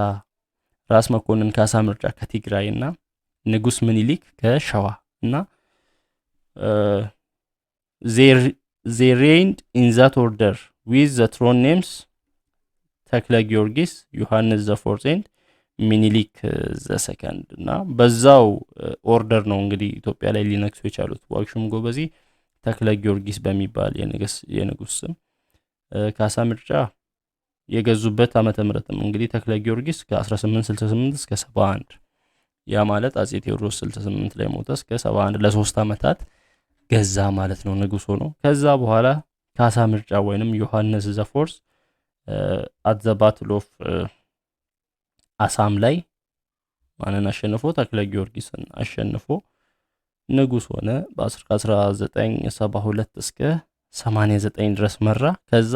ራስ መኮንን ካሳ ምርጫ ከትግራይና ንጉስ ምኒልክ ከሸዋ እና they reigned in that order with the throne names ተክለ ጊዮርጊስ ዮሐንስ ዘ4 and ምኒልክ ዘ2 እና በዛው ኦርደር ነው እንግዲህ ኢትዮጵያ ላይ ሊነክሱ የቻሉት ዋግሹም ጎበዜ ተክለ ጊዮርጊስ በሚባል የንጉስ ስም ካሳ ምርጫ የገዙበት ዓመተ ምህረትም እንግዲህ ተክለ ጊዮርጊስ ከ1868 እስከ 71 ያ ማለት አጼ ቴዎድሮስ 68 ላይ ሞተ እስከ 71 ለ3 ዓመታት ገዛ ማለት ነው ንጉስ ሆኖ ከዛ በኋላ ካሳ ምርጫ ወይንም ዮሐንስ ዘ4 at the battle of አሳም ላይ ማንን አሸንፎ ተክለ ጊዮርጊስን አሸንፎ ንጉስ ሆነ በ1972 እስከ 89 ድረስ መራ ከዛ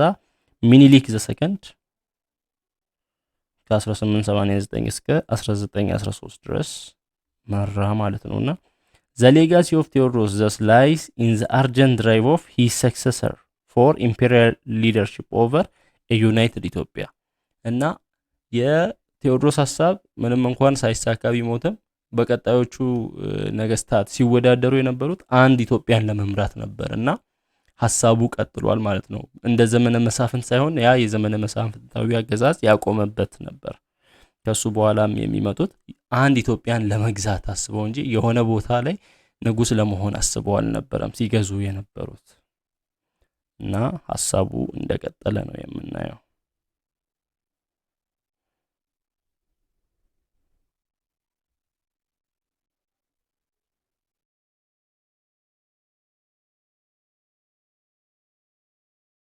ምኒልክ ዘ2 ከ1889 እስከ 1913 ድረስ መራ ማለት ነውና the legacy of Tewodros thus lies in the urgent drive of his successor for imperial leadership over a united Ethiopia እና የቴዎድሮስ ሐሳብ ምንም እንኳን ሳይሳካ ቢሞትም በቀጣዮቹ ነገስታት ሲወዳደሩ የነበሩት አንድ ኢትዮጵያን ለመምራት ነበርና ሐሳቡ ቀጥሏል ማለት ነው እንደ ዘመነ መሳፍንት ሳይሆን ያ የዘመነ መሳፍንታዊ አገዛዝ ያቆመበት ነበር ከሱ በኋላም የሚመጡት አንድ ኢትዮጵያን ለመግዛት አስበው እንጂ የሆነ ቦታ ላይ ንጉስ ለመሆን አስበው አልነበረም ሲገዙ የነበሩት እና ሐሳቡ እንደቀጠለ ነው የምናየው